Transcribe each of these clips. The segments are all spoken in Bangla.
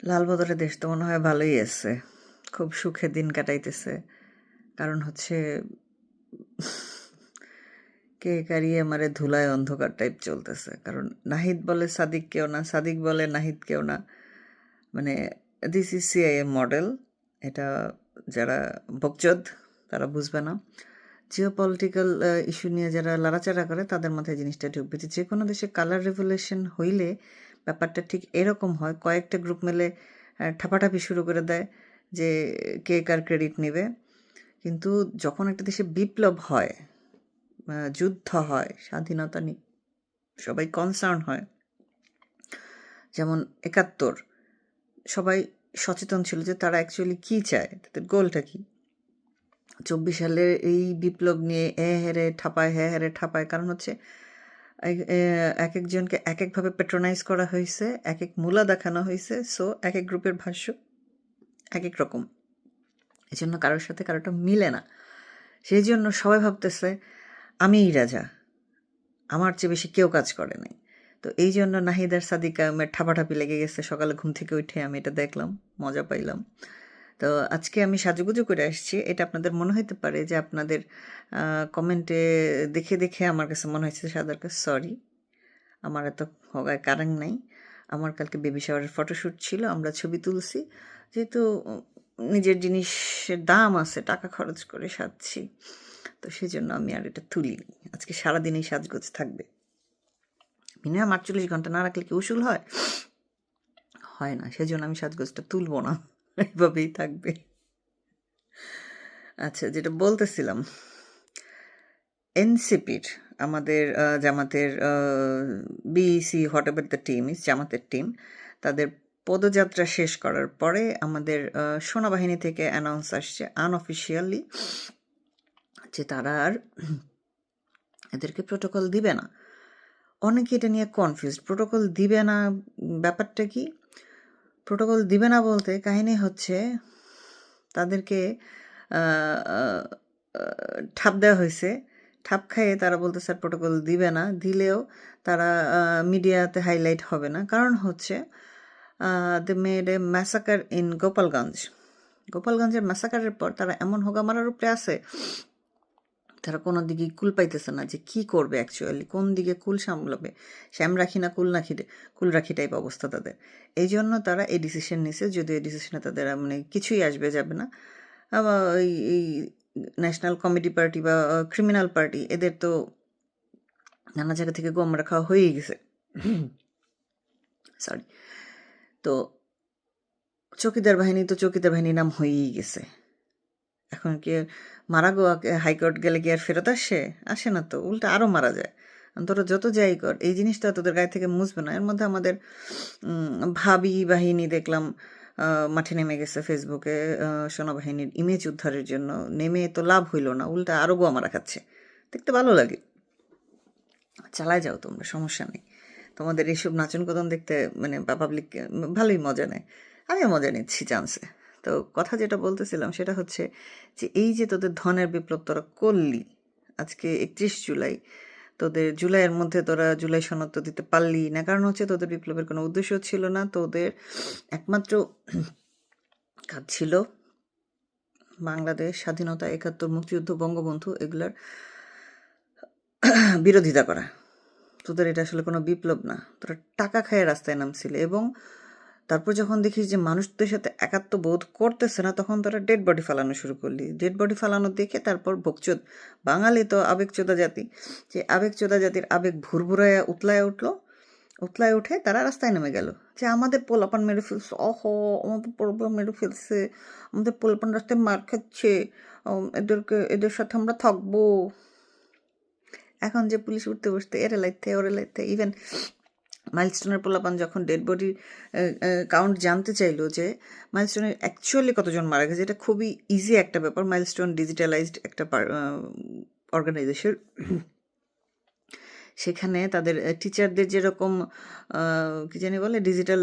লালবদরের দেশ তো মনে হয় ভালোই আছে, খুব সুখে দিন কাটাইতেছে। কারণ হচ্ছে কে কারিয়ে মারে ধুলায় অন্ধকার টাইপ চলতেছে। কারণ নাহিদ বলে সাদিক কেউ না, সাদিক বলে নাহিদ কেউ না। মানে দিস ইজ সিআইএম মডেল। এটা যারা বকচোদ তারা বুঝবে না। জিও পলিটিক্যাল ইস্যু নিয়ে যারা লড়াচাড়া করে তাদের মাথায় জিনিসটা ঢুকবে যে কোনো দেশে কালার রেভলিউশন হইলে ব্যাপারটা ঠিক এরকম হয়, কয়েকটা গ্রুপ মিলে ঠাপাঠাপি শুরু করে দেয় যে কে কার ক্রেডিট নেবে। কিন্তু যখন একটা দেশে বিপ্লব হয়, যুদ্ধ হয়, স্বাধীনতা নিয়ে সবাই কনসার্ন হয়, যেমন ৭১, সবাই সচেতন ছিল যে তারা অ্যাকচুয়ালি কী চায়, তাদের গোলটা কী। ২৪ সালের এই বিপ্লব নিয়ে হ্যাঁ হেরে ঠাপায়, কারণ হচ্ছে এক একজনকে এক একভাবে প্যাট্রোনাইজ করা হয়েছে, এক এক মূলা দেখানো হয়েছে। সো এক এক গ্রুপের ভাষ্য এক এক রকম, এই জন্য কারোর সাথে কারোটা মিলে না। সেই জন্য সবাই ভাবতেছে আমিই রাজা, আমার চেয়ে বেশি কেউ কাজ করে নাই। তো এই জন্য নাহিদ আর সাদিকা ঠাপাঠাপি লেগে গেছে। সকালে ঘুম থেকে উঠে আমি এটা দেখলাম, মজা পাইলাম। তো আজকে আমি সাজুগুজু করে আসছি। এটা আপনাদের মনে হইতে পারে যে আপনাদের কমেন্টে দেখে দেখে আমার কাছে মনে হয়েছে সাদারকে সরি, আমার এত হগায় কারেং নাই। আমার কালকে বেবি শাওয়ারের ফটোশ্যুট ছিল, আমরা ছবি তুলছি। যেহেতু নিজের জিনিসের দাম আছে, টাকা খরচ করে সাজছি, তো সেই জন্য আমি আর এটা তুলিনি। আজকে সারাদিনই সাজগোজ থাকবে। মিনিমাম ৪৮ ঘন্টা না রাখলে কি উসুল হয়? হয় না। সেজন্য আমি সাজগোজটা তুলবো না, এইভাবেই থাকবে। আচ্ছা, যেটা বলতেছিলাম, এনসিপির আমাদের জামাতের BEC what ever the team is, জামাতের টিম, তাদের পদযাত্রা শেষ করার পরে আমাদের সেনাবাহিনী থেকে অ্যানাউন্স আসছে আনঅফিসিয়ালি যে তারা আর এদেরকে প্রোটোকল দিবে না। অনেকে এটা নিয়ে কনফিউজড, প্রোটোকল দিবে না ব্যাপারটা কি? প্রোটোকল দিবে না বলতে কাহিনী হচ্ছে তাদেরকে ঠাপ দেওয়া হয়েছে। ঠাপ খাইয়ে তারা বলতে স্যার প্রোটোকল দিবে না, দিলেও তারা মিডিয়াতে হাইলাইট হবে না। কারণ হচ্ছে they made a massacre in Gopalganj. গোপালগঞ্জের ম্যাসাকারের পর তারা এমন হোগা মারার উপরে আছে, তারা কোনো দিকেই কুল পাইতেছে না যে কি করবে অ্যাকচুয়ালি, কোন দিকে কুল সামলাবে। শ্যাম রাখি না কুল রাখি টাইপ অবস্থা তাদের। এই জন্য তারা এই ডিসিশন নিছে, যদিও এই ডিসিশনে তাদের মানে কিছুই আসবে যাবে না। আবার এই ন্যাশনাল কমিটি পার্টি বা ক্রিমিনাল পার্টি, এদের তো নানা জায়গা থেকে গোমরা খাওয়া হয়েই গেছে। সরি। তো চৌকিদার বাহিনী তো চৌকিদার বাহিনী নাম হয়েই গেছে। এখন কি মারা গো হাইকোর্ট গেলে কি আর ফেরত আসে না তো, উল্টা আরও মারা যায়। তোরা যত যাই কর, এই জিনিসটা তোদের গায়ে থেকে মুছবে না। এর মধ্যে আমাদের ভাবি বাহিনী দেখলাম মাঠে নেমে গেছে ফেসবুকে সেনাবাহিনীর ইমেজ উদ্ধারের জন্য। নেমে তো লাভ হইল না, উল্টা আরও গোয়া মারা খাচ্ছে। দেখতে ভালো লাগে। চালায় যাও তোমরা, সমস্যা নেই। তোমাদের এইসব নাচন কদন দেখতে মানে পাবলিক ভালোই মজা নেয়, আমিও মজা নিচ্ছি চান্সে। তো কথা যেটা বলতেছিলাম সেটা হচ্ছে যে এই যে তোদের ধনের বিপ্লব তোরা করলি, আজকে ৩১ জুলাই, তোদের জুলাইয়ের মধ্যে তোরা জুলাই সনদ তো দিতে পারলি না। কারণ হচ্ছে তোদের বিপ্লবের কোনো উদ্দেশ্য ছিল না, তোদের একমাত্র কাজ ছিল বাংলাদেশ স্বাধীনতা, ৭১ মুক্তিযুদ্ধ, বঙ্গবন্ধু, এগুলার বিরোধিতা করা। তোদের এটা আসলে কোনো বিপ্লব না, তোরা টাকা খায় রাস্তায় নামছিলে। এবং তারপর যখন দেখিস যে মানুষদের সাথে একাত্ম বোধ করতেছে না, তখন তোরা ডেড বডি ফালানো শুরু করলি। ডেড বডি ফালানো দেখে তারপর বকচোদ, বাঙালি তো আবেগচোদা জাতি, যে আবেগচোদা জাতির আবেগ ভুরভুরাইয়া উতলায় উঠে তারা রাস্তায় নেমে গেল যে আমাদের পোলাপান মেরে ফেলছে, আমাদের পোলাপান মেরে ফেলছে, আমাদের পোলাপান রাস্তায় মার খাচ্ছে, এদের সাথে আমরা থাকবো। এখন যে পুলিশ উঠতে বসতে এরে লাইতে ওরে লাইতে, ইভেন মাইলস্টোনের পোলাপান যখন ডেড বডির কাউন্ট জানতে চাইলো যে মাইলস্টোনের অ্যাকচুয়ালি কতজন মারা গেছে, এটা খুবই ইজি একটা ব্যাপার। মাইলস্টোন ডিজিটালাইজড একটা অর্গানাইজেশন, সেখানে তাদের টিচারদের যেরকম কী জানি বলে ডিজিটাল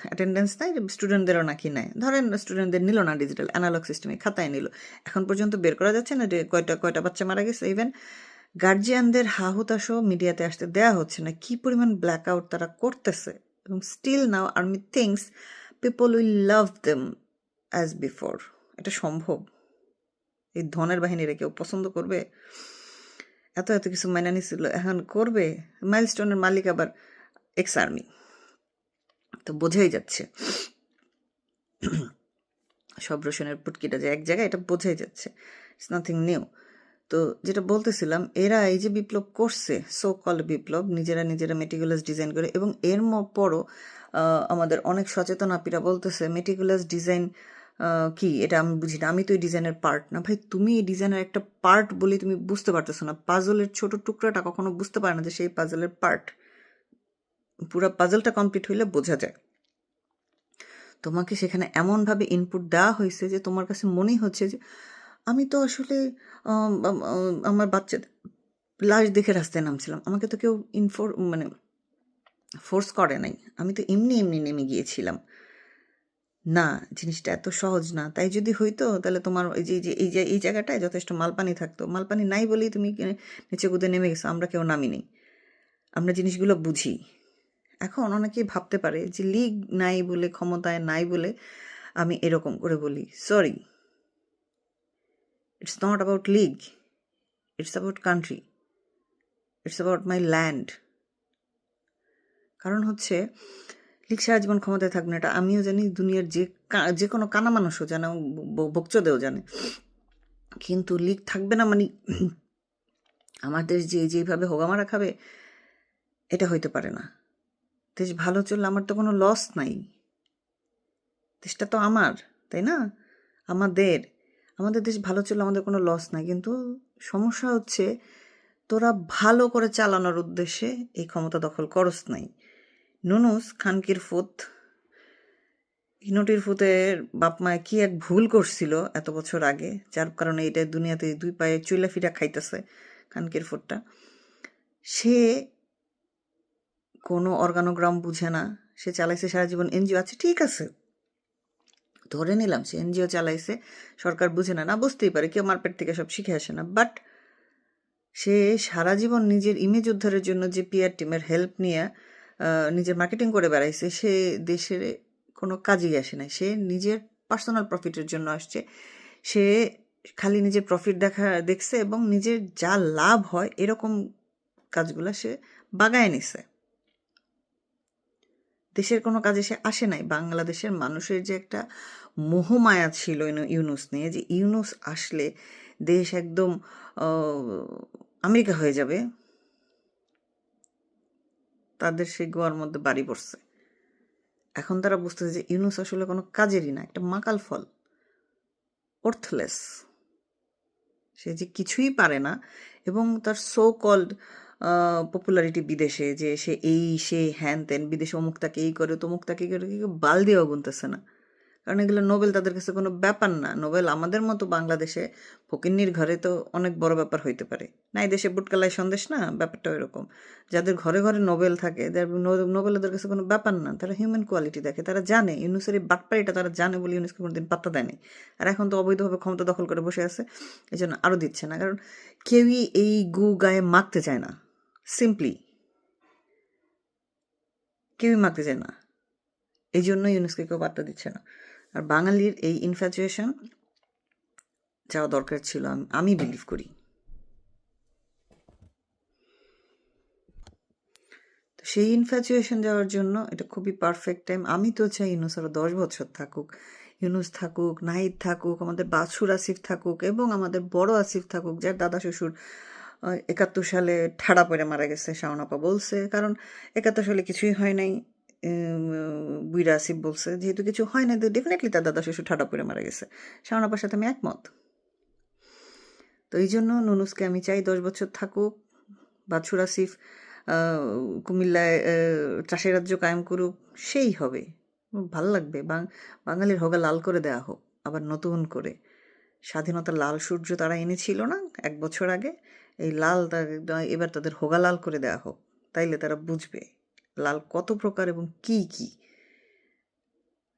অ্যাটেন্ডেন্স নেয়, স্টুডেন্টদেরও নাকি নেয়। ধরেন স্টুডেন্টদের নিল না, ডিজিটাল অ্যানালগ সিস্টেমে খাতায় নিল। এখন পর্যন্ত বের করা যাচ্ছে না যে কয়টা বাচ্চা মারা গেছে। ইভেন গার্জিয়ানদের হা হুতাশও মিডিয়াতে আসতে দেয়া হচ্ছে না। কি পরিমাণ ব্ল্যাক আউট তারা করতেছে এবং still now army thinks people will love them as before. এটা সম্ভব? এই ধনের বাহিনীরা কেউ পছন্দ করবে? এত এত কিছু মাইনা নিছিল, এখন করবে? মাইলস্টোনের মালিক আবার এক্স আর্মি, তো বোঝাই যাচ্ছে সব রসুনের পুটকিটা যে এক জায়গায়, এটা বোঝাই যাচ্ছে। It's nothing new. তো যেটা বলতেছিলাম, এরা এই যে বিপ্লব করছে, সো কল্ড বিপ্লব, নিজেরা নিজেরা মেটিকুলাস ডিজাইন করে, এবং এর পরও আমাদের অনেক সচেতন আপিরা বলতেছে মেটিকুলাস ডিজাইন কি, এটা আমি বুঝি না, আমি তো এই ডিজাইনের পার্ট না। ভাই, তুমি এই ডিজাইনের একটা পার্ট বলি তুমি বুঝতে পারতেছো না। পাজলের ছোট টুকরাটা কখনো বুঝতে পারে না যে সেই পাজলের পার্ট। পুরো পাজলটা কমপ্লিট হইলে বোঝা যায়। তোমাকে সেখানে এমনভাবে ইনপুট দেওয়া হয়েছে যে তোমার কাছে মনেই হচ্ছে যে আমি তো আসলে আমার বাচ্চাদের লাশ দেখে রাস্তায় নামছিলাম, আমাকে তো কেউ মানে ফোর্স করে নাই, আমি তো এমনি এমনি নেমে গিয়েছিলাম। না, জিনিসটা এত সহজ না। তাই যদি হইতো তাহলে তোমার এই জায়গাটায় যথেষ্ট মালপানি থাকতো। মালপানি নাই বলেই তুমি নিচে কুদে নেমে গেছো, আমরা কেউ নামিনি। আমরা জিনিসগুলো বুঝি। এখন অনেকেই ভাবতে পারে যে লীগ নাই বলে, ক্ষমতায় নাই বলে আমি এরকম করে বলি। Sorry, it's not about League, it's about country, it's about my land. কারণ হচ্ছে লীগ সারা জীবন ক্ষমতায় থাকবে না, এটা আমিও জানি, দুনিয়ার যে কোনো কানা মানুষও জানে, বকচোদেও জানে। কিন্তু লীগ থাকবে না মানে আমার দেশ যেভাবে হোগামারা খাবে, এটা হইতে পারে না। দেশ ভালো চললে আমার তো কোনো লস নাই, দেশটা তো আমার, তাই না? আমাদের দেশ ভালো চললে আমাদের কোনো লস নাই। কিন্তু সমস্যা হচ্ছে তোরা ভালো করে চালানোর উদ্দেশ্যে এই ক্ষমতা দখল করস নাই। নুনুস খানকির ফুত, হিনটির ফুতের বাপ মায় কি এক ভুল করছিল এত বছর আগে, যার কারণে এটা দুনিয়াতে দুই পায়ে চুইলা ফিরা খাইতেছে খানকির ফুটটা। সে কোনো অর্গানোগ্রাম বুঝে না, সে চালাইছে সারা জীবন এনজিও। আছে, ঠিক আছে, ধরে নিলাম সে এনজিও চালাইছে, সরকার বুঝে না, বুঝতেই পারে, কেউ মারপেট থেকে সব শিখে আসে না। বাট সে সারা জীবন নিজের ইমেজ উদ্ধারের জন্য যে পিআর টিমের হেল্প নিয়ে নিজের মার্কেটিং করে বেড়াইছে, সে দেশের কোনো কাজেই আসে নাই। সে নিজের পার্সোনাল প্রফিটের জন্য আসছে। সে খালি নিজের প্রফিট দেখছে এবং নিজের যা লাভ হয় এরকম কাজগুলো সে বাগায় নিছে। দেশের কোনো কাজে সে আসে নাই। বাংলাদেশের মানুষের যে একটা মোহমায়া ছিল ইউনুস নিয়ে, যে ইউনুস আসলে দেশ একদম আমেরিকা হয়ে যাবে, তাদের সেই গোয়ার মধ্যে বাড়ি পড়ছে। এখন তারা বুঝতেছে যে ইউনুস আসলে কোনো কাজেরই না, একটা মাকাল ফল, অর্থলেস। সে যে কিছুই পারে না, এবং তার সো কল্ড পপুলারিটি বিদেশে, যে সে হ্যান তেন, বিদেশে অমুক তাকে এই করে, তমুক তাকে করে, বাল দিয়েও গুনতেছে না। কারণ এগুলো নোবেল তাদের কাছে কোনো ব্যাপার না। নোবেল আমাদের মতো বাংলাদেশে ফকিন্নির ঘরে তো অনেক বড় ব্যাপার হইতে পারে না, এই দেশে বুটকালাই সন্দেশ না, ব্যাপারটা এরকম। যাদের ঘরে ঘরে নোবেল থাকে, নোবেল ওদের কাছে কোনো ব্যাপার না। তারা হিউম্যান কোয়ালিটি দেখে, তারা জানে ইউনুসের এই বাটপাড়িটা তারা জানে বলে ইউনুসকে কোনোদিন পাত্তা দেয়নি। আর এখন তো অবৈধভাবে ক্ষমতা দখল করে বসে আছে, এই জন্য আরও দিচ্ছে না। কারণ কেউই এই গু গায়ে মাখতে চায় না, সিম্পলি কেউই মাখতে চায় না, এই জন্য ইউনুসকে কেউ পাত্তা দিচ্ছে না। আর বাঙালির এই ইনফ্যাচুয়েশন যাওয়া দরকার ছিল, আমি বিলিভ করি। তো সেই ইনফ্যাচুয়েশন যাওয়ার জন্য এটা খুবই পারফেক্ট টাইম। আমি তো চাই ইউনুস আরও 10 বছর থাকুক, ইউনুস থাকুক, নাহিদ থাকুক, আমাদের বাছুর আসিফ থাকুক, এবং আমাদের বড় আসিফ থাকুক, যার দাদা শ্বশুর 71 সালে ঠাড়া পড়ে মারা গেছে, শাওনাপা বলছে। কারণ 71 সালে কিছুই হয় নাই, বুইরা আসিফ বলছে, যেহেতু কিছু হয় না তো ডেফিনেটলি তার দাদা শ্বশুর ঠাড়া পড়ে মারা গেছে। শাওনাপার সাথে আমি একমত। তো এই জন্য নুনুসকে আমি চাই 10 বছর থাকুক, বাছুর আসিফ কুমিল্লায় চাষের রাজ্য কায়েম করুক, সেই হবে, ভাল লাগবে। বাঙালির হোগা লাল করে দেয়া হোক আবার নতুন করে। স্বাধীনতার লাল সূর্য তারা এনেছিল না 1 বছর আগে, এই লাল এবার তাদের হোগা লাল করে দেয়া হোক, তাইলে তারা বুঝবে লাল কত প্রকার এবং কি কি।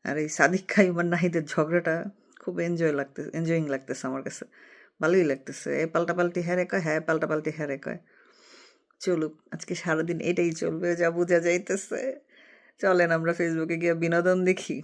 আর এই সাদিক খাই আর নাহিদের ঝগড়াটা খুব এনজয়িং লাগতেছে আমার কাছে, ভালোই লাগতেছে। এ পাল্টাপাল্টি হ্যারে কয়, হ্যাঁ পাল্টাপাল্টি হ্যারে কয়। চলুক, আজকে সারাদিন এটাই চলবে যা বোঝা যাইতেছে। চলেন আমরা ফেসবুকে গিয়ে বিনোদন দেখি।